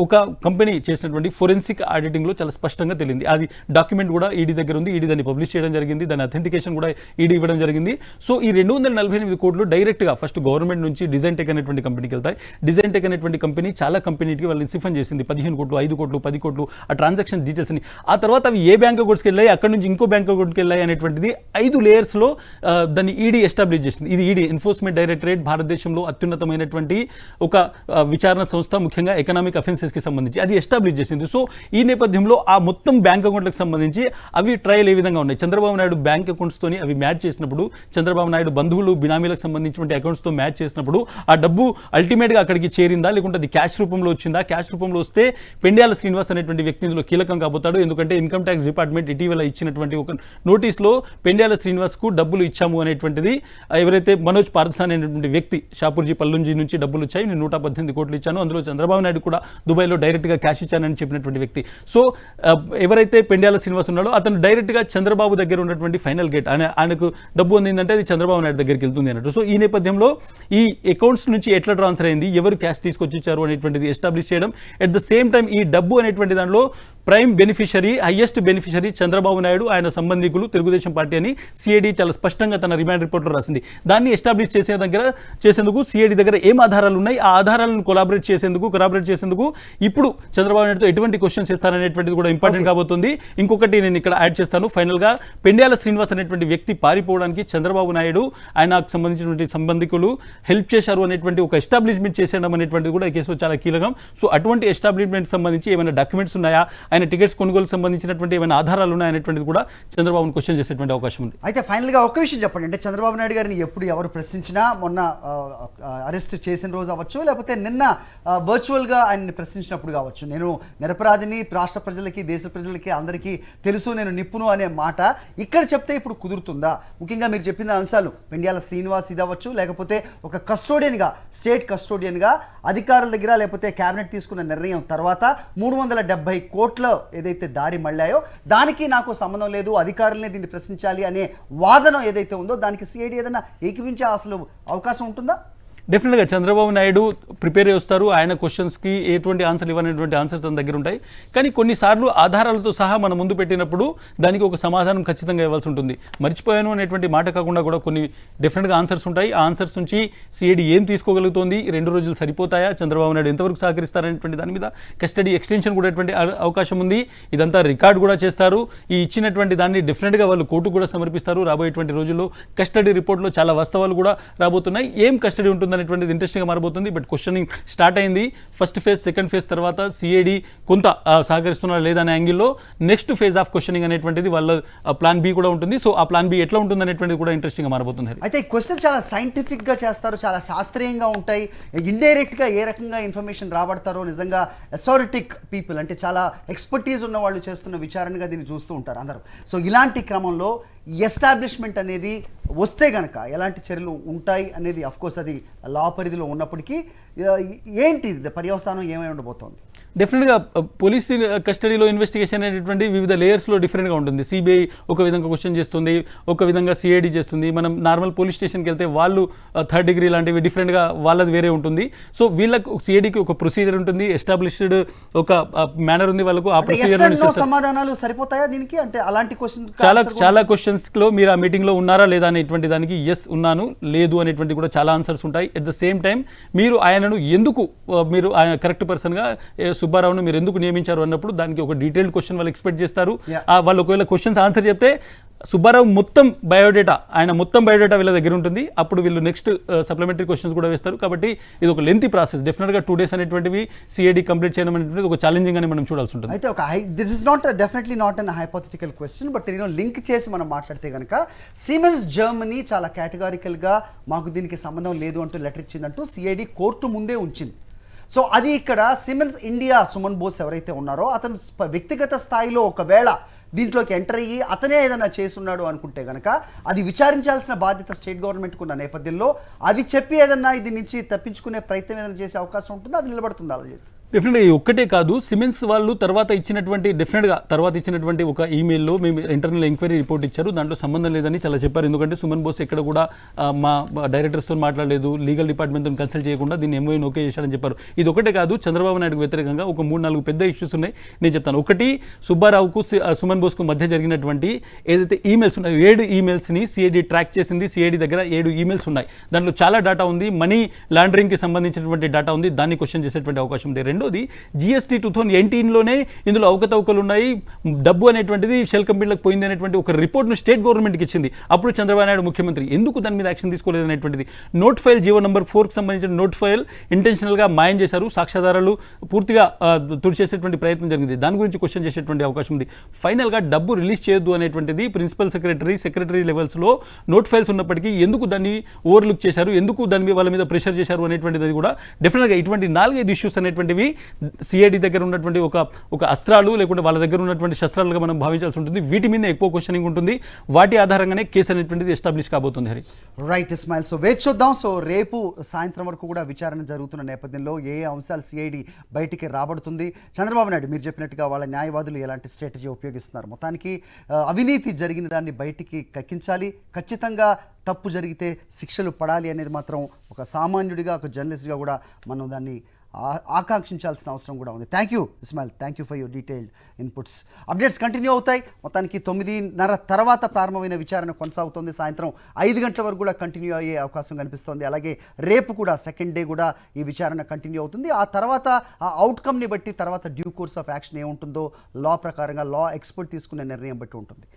[SPEAKER 2] ఒక కంపెనీ చేసినటువంటి ఫోరెన్సిక్ ఆడిటింగ్లో చాలా స్పష్టంగా తెలిసింది. అది డాక్యుమెంట్ కూడా ఈడీ దగ్గర ఉంది. ఈడీ దాన్ని పబ్లిష్ చేయడం జరిగింది, దాని అథెంటికేషన్ కూడా ఈడీ ఇవ్వడం జరిగింది. సో ఈ 248 కోట్లు డైరెక్ట్గా ఫస్ట్ గవర్నమెంట్ నుంచి డిజైన్ టెక్ అనేటువంటి కంపెనీకి వెళ్తాయి. డిజైన్ టెక్ అనేటువంటి కంపెనీ చాలా కంపెనీకి వాళ్ళని సిఫన్ చేసింది. 15 కోట్లు, 5 కోట్లు, 10 కోట్లు ఆ ట్రాన్సాక్షన్ డీటెయిల్స్ అని. ఆ తర్వాత అవి ఏ బ్యాంక్ అకౌంట్స్కి వెళ్ళాయి, అక్కడ నుంచి ఇంకో బ్యాంక్ అకౌంట్కి వెళ్ళాయి అనేటువంటిది 5 లేయర్స్లో దాన్ని ఈడీ ఎస్టాబ్లిష్ చేసింది. ఇది ఈడీ, ఎన్ఫోర్స్మెంట్ డైరెక్టరేట్, భారతదేశంలో అత్యున్నతమైనటువంటి ఒక విచారణ సంస్థ, ముఖ్యంగా ఎకనామిక్ అఫెన్సెస్కి సంబంధించి అది ఎస్టాబ్లిష్ చేసింది. సో ఈ నేపథ్యంలో ఆ మొత్తం బ్యాంక్ అకౌంట్లకు సంబంధించి అవి ట్రయల్ ఏ విధంగా ఉన్నాయి, చంద్రబాబు నాయుడు బ్యాంక్ అకౌంట్స్తోని అవి మ్యాచ్ చేసినప్పుడు, చంద్రబాబు నాయుడు బంధువులు బినామీలకు సంబంధించినటువంటి అకౌంట్స్తో మ్యాచ్ చేసినప్పుడు ఆ డబ్బు అల్టిమేట్గా అక్కడికి చేరిందా, లేకుంటే అది క్యాష్ రూపంలో వచ్చిందా? క్యాష్ రూపంలో వస్తే పెండ్యాల శ్రీనివాస్ అనేటువంటి వ్యక్తి ఇందులో కీలకం కాబోతాడు. ఎందుకంటే ఇన్కమ్ ట్యాక్స్ డిపార్ట్మెంట్ ఇటీవల ఇచ్చినటువంటి ఒక నోటీస్లో పెండ్యాల శ్రీనివాస్కు డబ్బులు ఇచ్చాము అనేటువంటిది, ఎవరైతే మనోజ్ పార్థసాని అనేటువంటి వ్యక్తి షాపూర్జీ పల్లుంజీ నుంచి డబ్బులు వచ్చాయి, నేను 118 కోట్లు ఇచ్చాను, అందులో చంద్రబాబు నాయుడు కూడా దుబాయ్లో డైరెక్ట్గా క్యాష్ ఇచ్చానని చెప్పినటువంటి వ్యక్తి. సో ఎవరైతే పెండ్యాల శ్రీనివాస్ ఉన్నాడో అతను డైరెక్ట్గా చంద్రబాబు దగ్గర ఉన్నటువంటి ఫైనల్ గేట్, ఆయనకు డబ్బు అందిందంటే అది చంద్రబాబు నాయుడు దగ్గరికి వెళ్తుంది అన్నట్టు. సో ఈ నేపథ్యంలో ఈ అకౌంట్స్ నుంచి ఎట్లా ట్రాన్స్ఫర్ అయింది, ఎవరు క్యాష్ తీసుకొచ్చి ఇచ్చారు అనేటువంటిది ఎస్టాబ్లిష్ చేయడం. ఎట్ ద సేమ్ టైం ఈ డబ్బు అనేటువంటి దాంట్లో prime beneficiary, highest beneficiary Chandrababu Naidu, ఆయన సంబంధికులు, తెలుగుదేశం పార్టీ అని సిఐడి చాలా స్పష్టంగా తన రిమాండ్ రిపోర్ట్లో రాసింది. దాన్ని ఎస్టాబ్లిష్ చేసేందుకు సిఐడి దగ్గర ఏం ఆధారాలు ఉన్నాయి, ఆ ఆధారాలను కొరాబరేట్ చేసేందుకు ఇప్పుడు చంద్రబాబు నాయుడుతో ఎటువంటి క్వశ్చన్స్ ఇస్తారనేటువంటిది కూడా ఇంపార్టెంట్ కాబోతుంది. ఇంకొకటి నేను ఇక్కడ యాడ్ చేస్తాను. ఫైనల్గా పెండ్యాల శ్రీనివాస్ అనేటువంటి వ్యక్తి పారిపోవడానికి చంద్రబాబు నాయుడు, ఆయనకు సంబంధించినటువంటి సంబంధికులు హెల్ప్ చేశారు అనేటువంటి ఒక ఎస్టాబ్లిష్మెంట్ చేసేయడం అనేటువంటిది కూడా ఈ కేసులో చాలా కీలకం. సో అటువంటి ఎస్టాబ్లిష్మెంట్ సంబంధించి ఏమైనా డాక్యుమెంట్స్ ఉన్నాయా, ఆయన టికెట్స్ కొనుగోలుకు సంబంధించినటువంటి ఏమైనా ఆధారాలు ఉన్నాయనేటువంటిది కూడా చంద్రబాబును క్వశ్చన్ చేసేటువంటి అవకాశం ఉంది.
[SPEAKER 1] అయితే ఫైనల్గా ఒక్క విషయం చెప్పండి, అంటే చంద్రబాబు నాయుడు గారిని ఎప్పుడు ఎవరు ప్రశ్నించినా, మొన్న అరెస్ట్ చేసిన రోజు అవ్వచ్చు, లేకపోతే నిన్న వర్చువల్గా ఆయన్ని ప్రశ్నించినప్పుడు కావచ్చు, నేను నిరపరాధిని, రాష్ట్ర ప్రజలకి దేశ ప్రజలకి అందరికీ తెలుసు, నేను నిప్పును అనే మాట ఇక్కడ చెప్తే ఇప్పుడు కుదురుతుందా? ముఖ్యంగా మీరు చెప్పిన అంశాలు పెండ్యాల శ్రీనివాస్ ఇది అవ్వచ్చు, లేకపోతే ఒక కస్టోడియన్గా, స్టేట్ కస్టోడియన్గా అధికారుల దగ్గర లేకపోతే క్యాబినెట్ తీసుకున్న నిర్ణయం తర్వాత 370 కోట్లు ఏదైతే దారి మళ్ళాయో దానికి నాకు సంబంధం లేదు, అధికారులనే దీన్ని ప్రశ్నించాలి అనే వాదన ఏదైతే ఉందో దానికి సిఐడి ఏదైనా ఏకీవించే అసలు అవకాశం ఉంటుందా?
[SPEAKER 2] డెఫినెట్గా చంద్రబాబు నాయుడు ప్రిపేర్ చేస్తారు, ఆయన క్వశ్చన్స్కి ఎటువంటి ఆన్సర్ ఇవ్వనటువంటి ఆన్సర్స్ తన దగ్గర ఉంటాయి. కానీ కొన్నిసార్లు ఆధారాలతో సహా మన ముందు పెట్టినప్పుడు దానికి ఒక సమాధానం ఖచ్చితంగా ఇవ్వాల్సి ఉంటుంది. మర్చిపోయాను అనేటువంటి మాట కాకుండా కూడా కొన్ని డెఫినెట్గా ఆన్సర్స్ ఉంటాయి. ఆ ఆన్సర్స్ నుంచి సిఐడి ఏం తీసుకోగలుగుతుంది, 2 రోజులు సరిపోతాయా, చంద్రబాబు నాయుడు ఎంతవరకు సహకరిస్తారనేటువంటి దాని మీద కస్టడీ ఎక్స్టెన్షన్ కూడా అవకాశం ఉంది. ఇదంతా రికార్డు కూడా చేస్తారు. ఈ ఇచ్చినటువంటి దాన్ని డెఫినెట్గా వాళ్ళు కోర్టు కూడా సమర్పిస్తారు. రాబోయేటువంటి రోజుల్లో కస్టడీ రిపోర్ట్లో చాలా వాస్తవాలు కూడా రాబోతున్నాయి. ఏం కస్టడీ ఉంటుంది అనేటువంటిది ఇంట్రెస్టింగ్గా మారబోతుంది. బట్ క్వశ్చనింగ్ స్టార్ట్ అయింది. ఫస్ట్ ఫేజ్, సెకండ్ ఫేజ్ తర్వాత సిఐడి కొంత సహకరిస్తున్నారా లేదా అనే యాంగిల్లో నెక్స్ట్ ఫేజ్ ఆఫ్ క్వశ్చనింగ్ అనేటువంటిది వాళ్ళ ప్లాన్ బి కూడా ఉంటుంది. సో ఆ ప్లాన్ బి ఎట్లా ఉంటుంది అనేటువంటిది కూడా ఇంట్రెస్టింగ్గా మారబోతుంది.
[SPEAKER 1] అయితే ఈ క్వశ్చన్ చాలా సైంటిఫిక్గా చేస్తారు, చాలా శాస్త్రీయంగా ఉంటాయి. ఇండైరెక్ట్గా ఏ రకంగా ఇన్ఫర్మేషన్ రాబడతారో నిజంగా అథారిటిక్ పీపుల్, అంటే చాలా ఎక్స్పర్టీజ్ ఉన్న వాళ్ళు చేస్తున్న విచారణగా దీన్ని చూస్తూ ఉంటారు అందరూ. సో ఇలాంటి క్రమంలో ఎస్టాబ్లిష్మెంట్ అనేది వస్తే కనుక ఎలాంటి చర్యలు ఉంటాయి అనేది అఫ్కోర్స్ అది లా పరిధిలో ఉన్నప్పటికీ ఏంటి పర్యవసానం ఏమై ఉండబోతోంది?
[SPEAKER 2] డెఫినెట్గా పోలీస్ కస్టడీలో ఇన్వెస్టిగేషన్ అనేటువంటి వివిధ లేయర్స్లో డిఫరెంట్గా ఉంటుంది. సిబిఐ ఒక విధంగా క్వశ్చన్ చేస్తుంది, ఒక విధంగా సిఐడి చేస్తుంది. మనం నార్మల్ పోలీస్ స్టేషన్కి వెళ్తే వాళ్ళు 3rd డిగ్రీ లాంటివి డిఫరెంట్గా వాళ్ళది వేరే ఉంటుంది. సో వీళ్ళకు సిఐడికి ఒక ప్రొసీజర్ ఉంటుంది, ఎస్టాబ్లిష్డ్ ఒక మేనర్ ఉంది వాళ్ళకు. ఆ ప్రొసీజర్
[SPEAKER 1] సమాధానాలు సరిపోతాయా దీనికి? అంటే అలాంటి క్వశ్చన్
[SPEAKER 2] చాలా క్వశ్చన్స్లో మీరు ఆ మీటింగ్లో ఉన్నారా లేదా అనేటువంటి దానికి ఎస్ ఉన్నాను, లేదు అనేటువంటి కూడా చాలా ఆన్సర్స్ ఉంటాయి. ఎట్ ద సేమ్ టైం మీరు ఆయనను ఎందుకు మీరు ఆయన కరెక్ట్ పర్సన్గా సుబ్బారావును మీరు ఎందుకు నియమించారు అన్నప్పుడు దానికి ఒక డీటెయిల్డ్ క్వశ్చన్ వాళ్ళు ఎక్స్పెక్ట్ చేస్తారు. వాళ్ళు ఒకవేళ క్వశ్చన్స్ ఆన్సర్ చెప్తే సుబ్బారావు మొత్తం బయోడేటా, ఆయన మొత్తం బయోడేటా వీళ్ళ దగ్గర ఉంటుంది. అప్పుడు వీళ్ళు నెక్స్ట్ సప్లిమెంటరీ క్వశ్చన్స్ కూడా వేస్తారు. కాబట్టి ఇది ఒక లెంతీ ప్రాసెస్. డెఫినెట్గా 2 days అనేటువంటివి సిఐడి కంప్లీట్ చేయడం అనేటువంటిది ఒక ఛాలెంజింగ్ అని మనం చూడాల్సి ఉంటుంది.
[SPEAKER 1] అయితే ఒక this is not definitely not an hypothetical question, but link చేసి మనం మాట్లాడితే కనుక సిమెన్స్ జర్మనీ చాలా కేటగారికల్గా మాకు దీనికి సంబంధం లేదు అంటూ లెటర్ ఇచ్చిందంటూ సిఐడి కోర్టు ముందే ఉంచింది. సో అది ఇక్కడ సిమెన్స్ ఇండియా సుమన్ బోస్ ఎవరైతే ఉన్నారో అతను వ్యక్తిగత స్థాయిలో ఒకవేళ దీంట్లోకి ఎంటర్ అయ్యి అతనే ఏదైనా చేస్తున్నాడు అనుకుంటే కనుక అది విచారించాల్సిన బాధ్యత స్టేట్ గవర్నమెంట్కి ఉన్న నేపథ్యంలో అది చెప్పి ఏదన్నా ఇది నుంచి తప్పించుకునే ప్రయత్నం ఏదైనా చేసే అవకాశం ఉంటుందో అది నిలబడుతుంది అలా చేస్తే.
[SPEAKER 2] డెఫినెట్గా ఒక్కటే కాదు, సిమెన్స్ వాళ్ళు తర్వాత ఇచ్చినటువంటి ఒక ఈమెయిల్లో మేము ఇంటర్నల్ ఎంక్వైరీ రిపోర్ట్ ఇచ్చారు, దాంట్లో సంబంధం లేదని చాలా చెప్పారు. ఎందుకంటే సుమన్ బోస్ ఎక్కడ కూడా మా డైరెక్టర్స్తో మాట్లాడలేదు, లీగల్ డిపార్ట్మెంట్తో కన్సల్ట్ చేయకుండా దీన్ని ఎంఓఐని ఓకే చేశారని చెప్పారు. ఇది ఒకటే కాదు, చంద్రబాబు నాయుడుకు వ్యతిరేకంగా ఒక 3-4 పెద్ద ఇష్యూస్ ఉన్నాయి. నేను చెప్తాను. ఒకటి, సుబ్బారావుకు సుమన్ బోస్కు మధ్య జరిగినటువంటి ఏదైతే ఈమెయిల్స్ ఉన్నాయో 7 ఈమెయిల్స్ని సిఐడి ట్రాక్ చేసింది. సిఐడి దగ్గర 7 ఈమెయిల్స్ ఉన్నాయి, దాంట్లో చాలా డేటా ఉంది, మనీ లాండరింగ్కి సంబంధించినటువంటి డేటా ఉంది, దాన్ని క్వశ్చన్ చేసేటువంటి అవకాశం ఉంది. రెండోది, జిఎస్టీ 2018లోనే ఇందులో అవకతవకలు ఉన్నాయి, డబ్బు అనేటువంటిది షెల్ కంపెనీలకు పోయింది అనేటువంటి ఒక రిపోర్ట్ను స్టేట్ గవర్నమెంట్కి ఇచ్చింది. అప్పుడు చంద్రబాబు నాయుడు ముఖ్యమంత్రి, ఎందుకు దాని మీద యాక్షన్ తీసుకోలేదు అనేటువంటిది. నోట్ ఫైల్ జీవో నెంబర్ 4కి సంబంధించిన నోట్ ఫైల్ ఇంటెన్షనల్గా మాయం చేశారు, సాక్ష్యాధారాలు పూర్తిగా తుడిచేసేటువంటి ప్రయత్నం జరిగింది. దాని గురించి క్వశ్చన్ చేసేటువంటి అవకాశం ఉంది. ఫైనల్గా డబ్బు రిలీజ్ చేయొద్దు అనేటువంటిది ప్రిన్సిపల్ సెక్రటరీ లెవెల్స్లో నోట్ ఫైల్స్ ఉన్నప్పటికీ ఎందుకు దాన్ని ఓవర్లుక్ చేశారు, ఎందుకు దాని వాళ్ళ మీద ప్రెషర్ చేశారు అనేటువంటిది కూడా డెఫినెట్గా ఇటువంటి 4-5 ఇష్యూస్ అనేటువంటివి సిఐడి దగ్గర ఉన్నటువంటి ఒక అస్త్రాలు లేకుంటే వాళ్ళ దగ్గర ఉన్నటువంటి శస్త్రాలుగా మనం భావించాల్సి ఉంటుంది. వీటి మీద ఎక్కువ క్వశ్చనింగ్ ఉంటుంది. వాటి ఆధారంగానే కేసు అనేటువంటిది ఎస్టాబ్లిష్ కాబోతుంది. హరి
[SPEAKER 1] రైట్ ఇస్మాయిల్. సో వేచి చూద్దాం. సో రేపు సాయంత్రం వరకు కూడా విచారణ జరుగుతున్న నేపథ్యంలో ఏ అంశాలు సిఐడి బయటికి రాబడుతుంది, చంద్రబాబు నాయుడు మీరు చెప్పినట్టుగా వాళ్ళ న్యాయవాదులు ఎలాంటి స్ట్రాటజీ ఉపయోగిస్తున్నారు, మొత్తానికి అవినీతి జరిగిన దాన్ని బయటికి కక్కించాలి, ఖచ్చితంగా తప్పు జరిగితే శిక్షలు పడాలి అనేది మాత్రం ఒక సామాన్యుడిగా ఒక జర్నలిస్ట్గా కూడా మనం దాన్ని ఆకాంక్షించాల్సిన అవసరం కూడా ఉంది. Thank you Ismail, thank you for your detailed inputs. Updates continue అవుతాయి. మొత్తానికి 9:30 తర్వాత ప్రారంభమైన విచారణ కొనసాగుతుంది. సాయంత్రం 5 గంటల వరకు కూడా కంటిన్యూ అయ్యే అవకాశం కనిపిస్తోంది. అలాగే రేపు కూడా సెకండ్ డే కూడా ఈ విచారణ కంటిన్యూ అవుతుంది. ఆ తర్వాత ఆ అవుట్కమ్ని బట్టి తర్వాత డ్యూ కోర్స్ ఆఫ్ యాక్షన్ ఏముంటుందో లా ప్రకారంగా లా ఎక్స్పర్ట్ తీసుకునే నిర్ణయం బట్టి ఉంటుంది.